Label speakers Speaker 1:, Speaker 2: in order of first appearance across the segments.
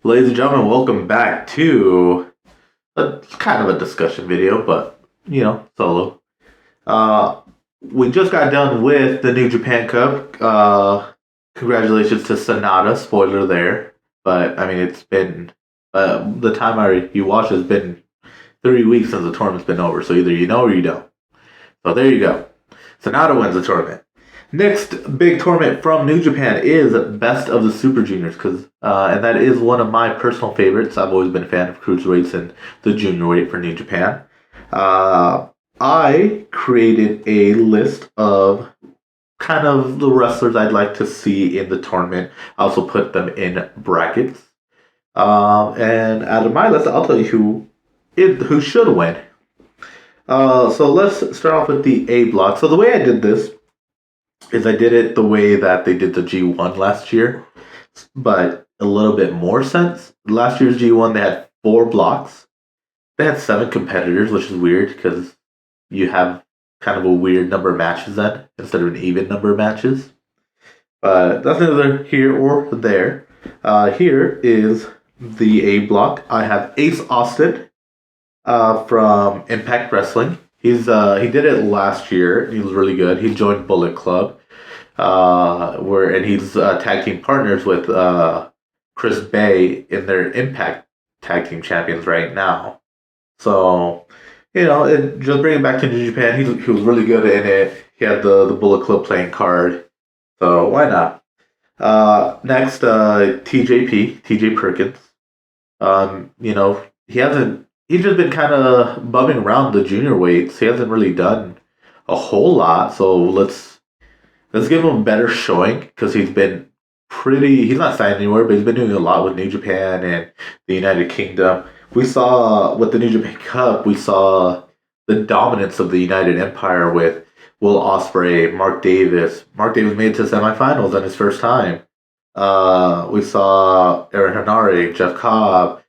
Speaker 1: Ladies and gentlemen, welcome back to a kind of a discussion video, but solo. Uh, we just got done with the New Japan Cup. Congratulations to Sonata. Spoiler there, but I mean it's been the time you watch has been 3 weeks since the tournament's been over. So either you know or you don't. So there you go. Sonata wins the tournament. Next big tournament from New Japan is Best of the Super Juniors, and that is one of my personal favorites. I've always been a fan of cruiserweights and the junior weight for New Japan. I created a list of kind of the wrestlers I'd like to see in the tournament. I also put them in brackets. And out of my list, I'll tell you who should win. So let's start off with the A block. So the way I did this is I did it the way that they did the G1 last year, but a little bit more sense. Last year's G1, they had 4 blocks. They had 7 competitors, which is weird because you have kind of a weird number of matches then instead of an even number of matches. But that's neither here or there. Here is the A block. I have Ace Austin from Impact Wrestling. He did it last year. He was really good. He joined Bullet Club, and he's tag team partners with Chris Bay in their Impact Tag Team Champions right now. So, just bring it back to New Japan. He was really good in it. He had the Bullet Club playing card, so why not? Next, TJ Perkins. He hasn't. He's just been kind of bumming around the junior weights. He hasn't really done a whole lot. So let's give him a better showing because he's been pretty. He's not signed anywhere, but he's been doing a lot with New Japan and the United Kingdom. We saw with the New Japan Cup, we saw the dominance of the United Empire with Will Ospreay, Mark Davis. Mark Davis made it to semifinals on his first time. We saw Aaron Henare, Jeff Cobb.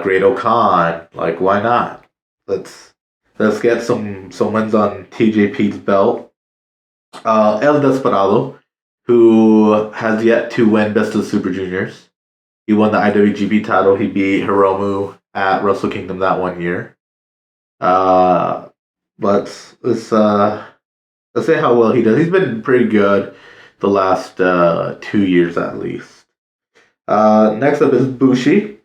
Speaker 1: Great O'Khan, like why not? Let's get some wins on TJP's belt. El Desperado, who has yet to win Best of the Super Juniors. He won the IWGP title. He beat Hiromu at Wrestle Kingdom that one year. Let's say how well he does. He's been pretty good the last 2 years at least. Next up is Bushi.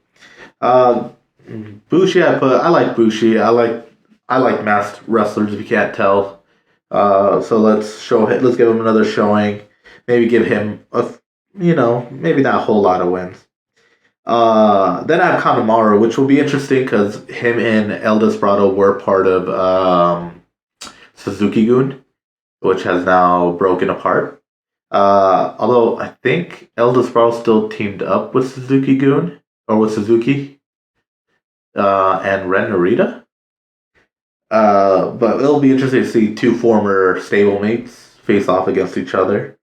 Speaker 1: Bushi, I like Bushi. I like masked wrestlers if you can't tell. So let's give him another showing. Maybe give him maybe not a whole lot of wins. Then I have Kanemaru, which will be interesting because him and El Desperado were part of Suzuki-gun, which has now broken apart. Although I think El Desperado still teamed up with Suzuki-gun, or with Suzuki and Ren Narita. But it'll be interesting to see 2 former stablemates face off against each other.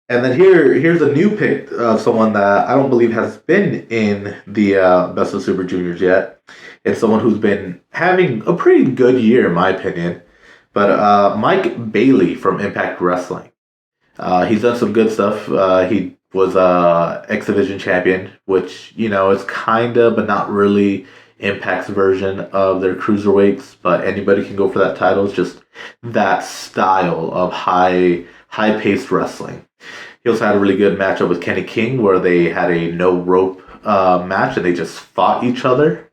Speaker 1: And then here's a new pick of someone that I don't believe has been in the Best of Super Juniors yet. It's someone who's been having a pretty good year, in my opinion. But Mike Bailey from Impact Wrestling. He's done some good stuff. He was X Division champion, which is kind of but not really Impact's version of their cruiserweights. But anybody can go for that title. It's just that style of high paced wrestling. He also had a really good matchup with Kenny King, where they had a no rope match and they just fought each other.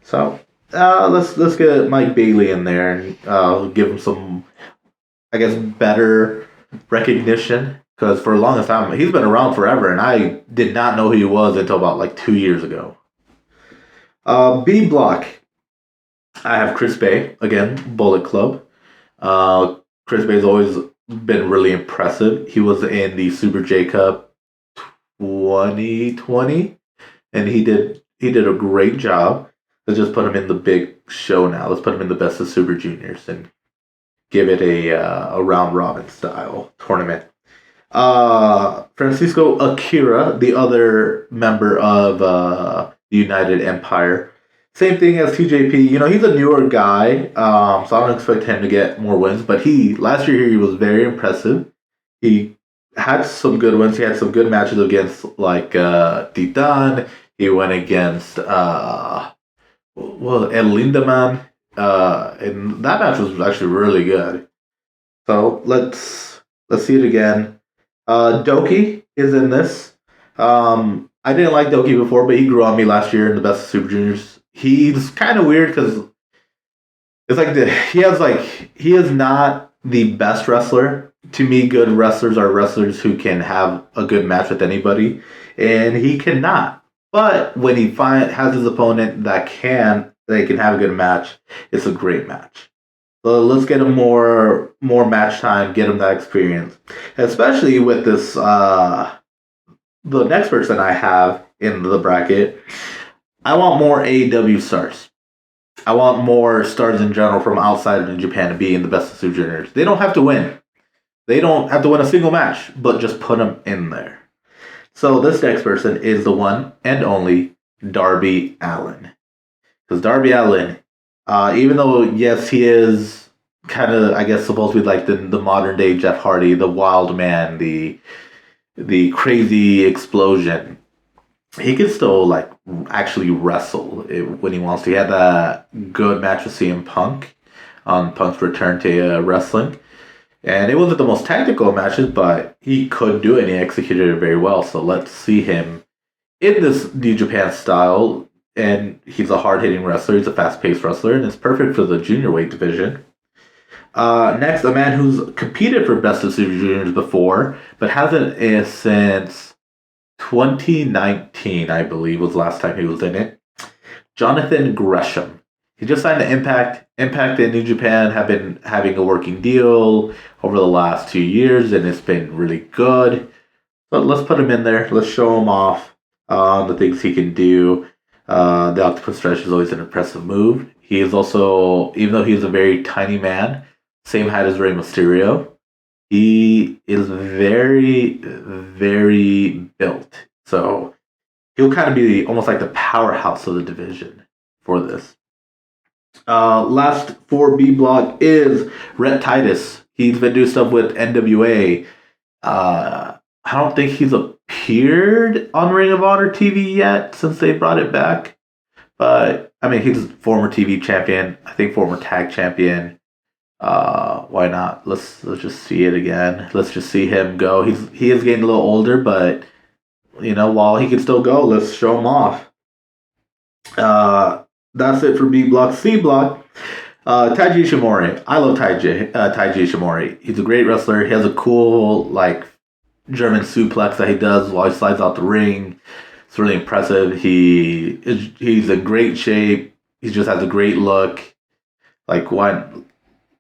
Speaker 1: So let's get Mike Bailey in there and give him some, I guess, better recognition. Because for the longest time, he's been around forever, and I did not know who he was until about 2 years ago. B block, I have Chris Bay, again, Bullet Club. Chris Bay's always been really impressive. He was in the Super J Cup 2020, and he did a great job. Let's just put him in the big show now. Let's put him in the Best of Super Juniors and give it a round robin style tournament. Francisco Akira, the other member of the United Empire. Same thing as TJP. He's a newer guy, so I don't expect him to get more wins. But last year he was very impressive. He had some good wins. He had some good matches against Titan. He went against El Lindemann. And that match was actually really good. So let's see it again. Doki is in this. I didn't like Doki before, but he grew on me last year in the Best of Super Juniors. He's kind of weird because it's like he is not the best wrestler. To me, good wrestlers are wrestlers who can have a good match with anybody, and he cannot. But when he has his opponent that they can have a good match, it's a great match. So let's get him more match time, get him that experience, especially with this. The next person I have in the bracket, I want more AEW stars. I want more stars in general from outside of Japan to be in the Best of Super Juniors. They don't have to win. They don't have to win a single match, but just put them in there. So this next person is the one and only Darby Allin. Because Darby Allin, even though, yes, he is kind of, I guess, supposed to be like the modern day Jeff Hardy, the wild man, the crazy explosion, he can still like actually wrestle when he wants to. He had that good match with CM Punk on Punk's return to wrestling. And it wasn't the most tactical matches, but he could do it and he executed it very well. So let's see him in this New Japan style. And he's a hard-hitting wrestler. He's a fast-paced wrestler, and it's perfect for the junior weight division. Next, a man who's competed for Best of Super Juniors before, but hasn't since 2019, I believe, was the last time he was in it. Jonathan Gresham. He just signed to Impact. Impact and New Japan have been having a working deal over the last 2 years, and it's been really good. But let's put him in there. Let's show him off the things he can do. The octopus stretch is always an impressive move. He is also, even though he's a very tiny man, same height as Rey Mysterio, he is very, very built. So he'll kind of be almost like the powerhouse of the division for this. Last for B block is Rhett Titus. He's been doing stuff with NWA. I don't think he's appeared on Ring of Honor TV yet since they brought it back. But, I mean, he's a former TV champion. I think former tag champion. Why not? Let's just see it again. Let's just see him go. He is getting a little older, but, while he can still go, let's show him off. That's it for B block. C block, Taiji Ishimori. I love Taiji Ishimori. He's a great wrestler. He has a cool, German suplex that he does while he slides out the ring. It's really impressive. He's in great shape. He just has a great look.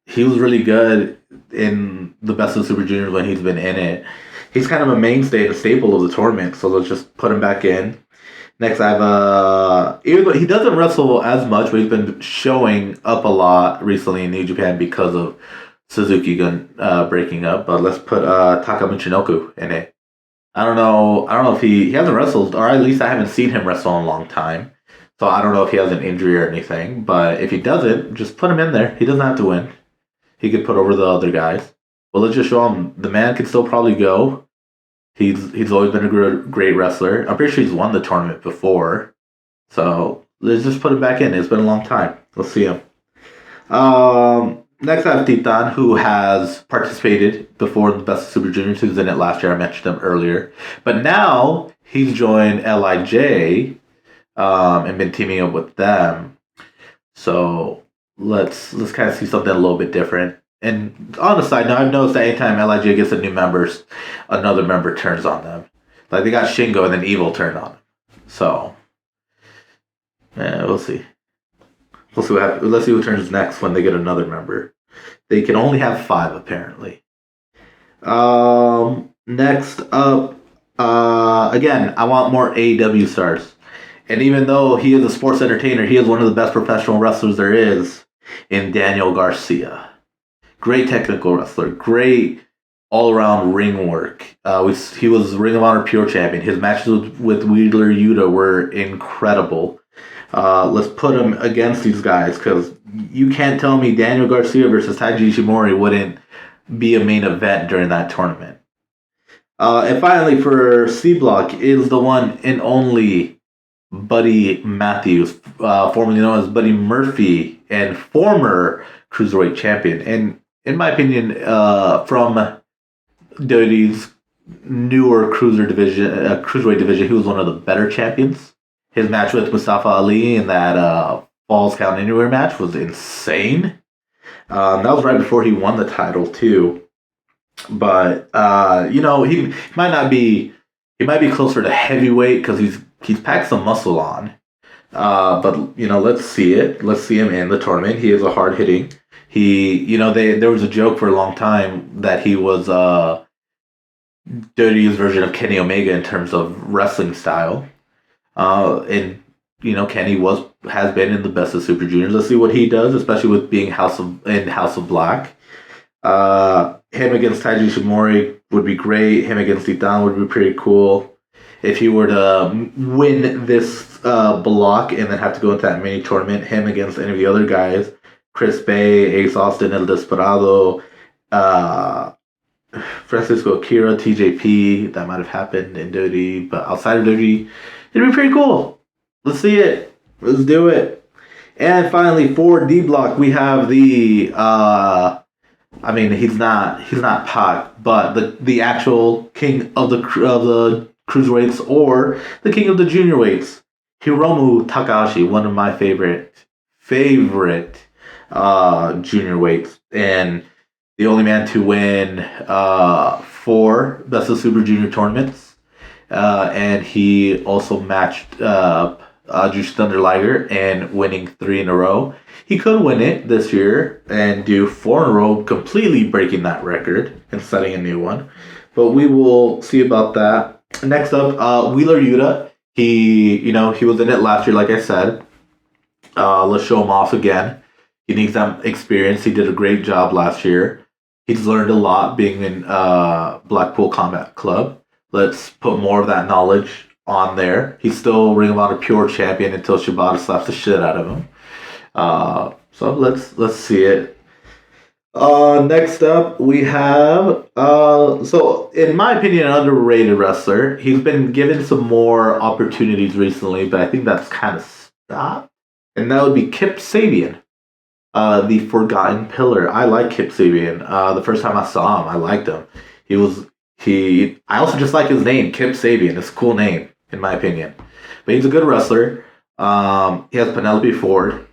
Speaker 1: He was really good in the Best of Super Juniors when he's been in it. He's kind of a mainstay, a staple of the tournament, so let's just put him back in. Next, I have even though he doesn't wrestle as much, but he's been showing up a lot recently in New Japan because of Suzuki Gun breaking up. But let's put Taka Michinoku in it. I don't know if he hasn't wrestled, or at least I haven't seen him wrestle in a long time. So I don't know if he has an injury or anything. But if he doesn't, just put him in there. He doesn't have to win. He could put over the other guys. Well, let's just show him the man can still probably go. He's always been a great wrestler. I'm pretty sure he's won the tournament before. So let's just put him back in. It's been a long time. Let's see him. Next I have Titan, who has participated before in the Best of Super Juniors. He was in it last year. I mentioned him earlier. But now he's joined LIJ and been teaming up with them. So let's kind of see something a little bit different. And on the side note, I've noticed that anytime LIJ gets a new member, another member turns on them. Like they got Shingo and then Evil turned on him. So, we'll see. We'll see what happens. Let's see who turns next when they get another member. They can only have 5 apparently. Next up, again, I want more AEW stars. And even though he is a sports entertainer, he is one of the best professional wrestlers there is in Daniel Garcia. Great technical wrestler, great all-around ring work. He was Ring of Honor Pure Champion. His matches with Wheeler Yuta were incredible. Let's put him against these guys because you can't tell me Daniel Garcia versus Taiji Ishimori wouldn't be a main event during that tournament. And finally, for C Block is the one and only Buddy Matthews, formerly known as Buddy Murphy, and former cruiserweight champion. And in my opinion, from WWE's newer cruiserweight division, he was one of the better champions. His match with Mustafa Ali in that Falls Count Anywhere match was insane. That was right before he won the title too. But he might not be. He might be closer to heavyweight because he's packed some muscle on. But let's see it. Let's see him in the tournament. He is a hard hitting. There was a joke for a long time that he was WWE's version of Kenny Omega in terms of wrestling style. And Kenny has been in the Best of Super Juniors. Let's see what he does, especially with being House of Black. Him against Taiji Ishimori would be great. Him against Titan would be pretty cool. If he were to win this block and then have to go into that mini tournament, him against any of the other guys, Chris Bay, Ace Austin, El Desperado, Francisco Akira, TJP, that might have happened in WWE, but outside of WWE, it'd be pretty cool. Let's see it. Let's do it. And finally, for D Block, we have the he's not Pac, but the actual king of the cruiserweights, or the king of the junior weights, Hiromu Takahashi, one of my favorite junior weights, and the only man to win 4 Best of Super Junior tournaments, and he also matched Jushin Thunder Liger and winning 3 in a row. He could win it this year and do 4 in a row, completely breaking that record and setting a new one. But we will see about that. Next up, Wheeler Yuta. He was in it last year, like I said. Let's show him off again. He needs that experience. He did a great job last year. He's learned a lot being in Blackpool Combat Club. Let's put more of that knowledge on there. He's still Ring of Honor Pure Champion until Shibata slaps the shit out of him. So let's see it. Next up, we have so in my opinion, an underrated wrestler. He's been given some more opportunities recently, but I think that's kind of stopped. And that would be Kip Sabian, the Forgotten Pillar. I like Kip Sabian. The first time I saw him, I liked him. I also just like his name, Kip Sabian. It's a cool name, in my opinion. But he's a good wrestler. He has Penelope Ford.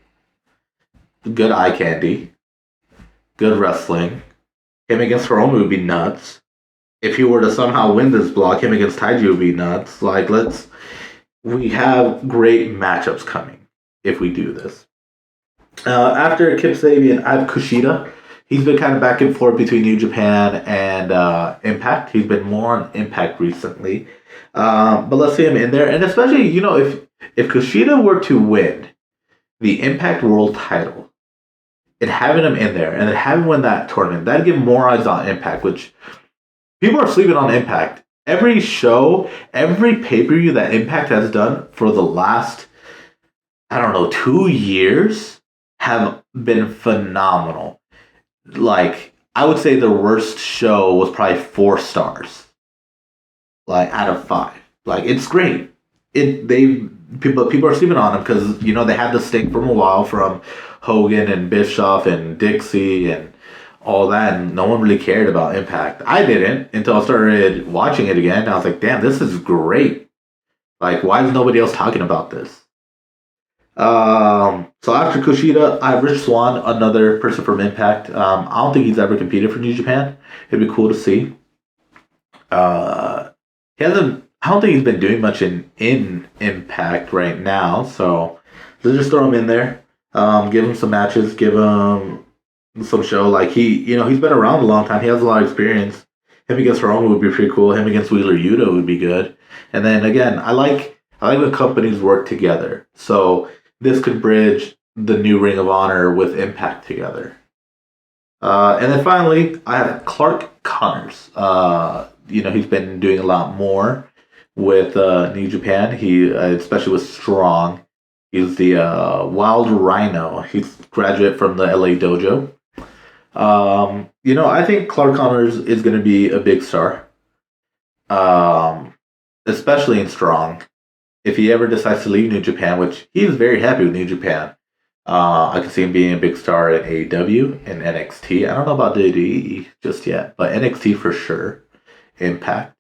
Speaker 1: Good eye candy. Good wrestling. Him against Hiromu would be nuts. If he were to somehow win this block, him against Taiji would be nuts. We have great matchups coming if we do this. After Kip Sabian, I have Kushida. He's been kind of back and forth between New Japan and Impact. He's been more on Impact recently. But let's see him in there. And especially, if Kushida were to win the Impact World title, and having him in there, and then having him win that tournament, that'd give more eyes on Impact, which people are sleeping on Impact. Every show, every pay-per-view that Impact has done for the last, 2 years have been phenomenal. I would say the worst show was probably 4 stars. Out of 5. It's great. People are sleeping on them because, they had the stink from a while from Hogan and Bischoff and Dixie and all that, and no one really cared about Impact. I didn't until I started watching it again. And I was like, damn, this is great. Why is nobody else talking about this? So after Kushida, I have Rich Swann, another person from Impact. I don't think he's ever competed for New Japan. It'd be cool to see. I don't think he's been doing much in Impact right now, so let's just throw him in there. Give him some matches, give him some show. He's been around a long time. He has a lot of experience. Him against Hiromu would be pretty cool. Him against Wheeler Yuta would be good. And then again, I like when companies work together. So this could bridge the new Ring of Honor with Impact together. And then finally, I have Clark Connors. He's been doing a lot more with New Japan. He especially with Strong. He's the Wild Rhino. He's a graduate from the LA Dojo. I think Clark Connors is going to be a big star, especially in Strong. if he ever decides to leave New Japan, which he's very happy with New Japan, I can see him being a big star in AEW and NXT. I don't know about WWE just yet, but NXT for sure. Impact.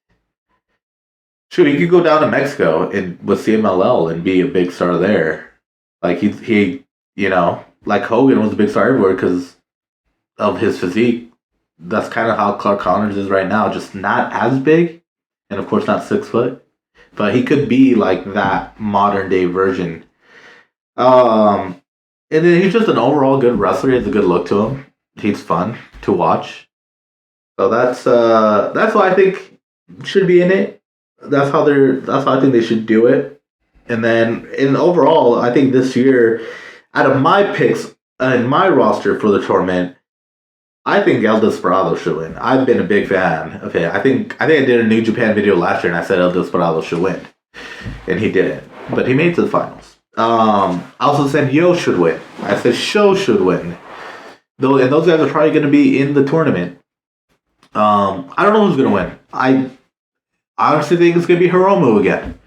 Speaker 1: Shoot, he could go down to Mexico and with CMLL and be a big star there. Like he, like Hogan was a big star everywhere because of his physique. That's kind of how Clark Connors is right now, just not as big, and of course not 6 foot. But he could be like that modern day version. And then he's just an overall good wrestler. He has a good look to him. He's fun to watch. So that's why I think should be in it. That's how I think they should do it. And then in overall, I think this year, out of my picks in my roster for the tournament, I think El Desperado should win. I've been a big fan of him. I think I did a New Japan video last year and I said El Desperado should win. And he didn't. But he made it to the finals. I also said Yo should win. I said Show should win. And those guys are probably going to be in the tournament. I don't know who's going to win. I honestly think it's going to be Hiromu again.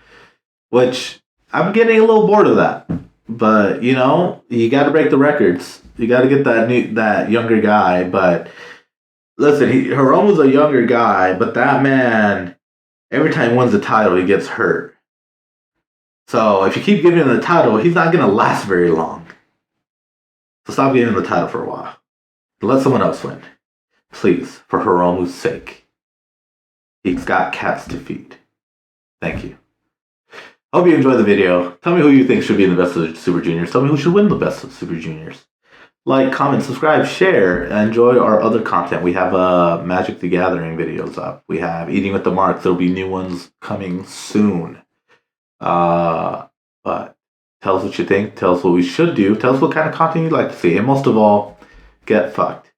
Speaker 1: Which, I'm getting a little bored of that. But, you got to break the records. You got to get that younger guy. But, listen, Hiromu's a younger guy. But that man, every time he wins the title, he gets hurt. So, if you keep giving him the title, he's not going to last very long. So, stop giving him the title for a while. Let someone else win. Please, for Hiromu's sake. He's got cats to feed. Thank you. Hope you enjoyed the video. Tell me who you think should be in the best of the Super Juniors. Tell me who should win the best of the Super Juniors. Like, comment, subscribe, share, and enjoy our other content. We have Magic the Gathering videos up. We have Eating with the Marks. There will be new ones coming soon. But tell us what you think. Tell us what we should do. Tell us what kind of content you'd like to see. And most of all, get fucked.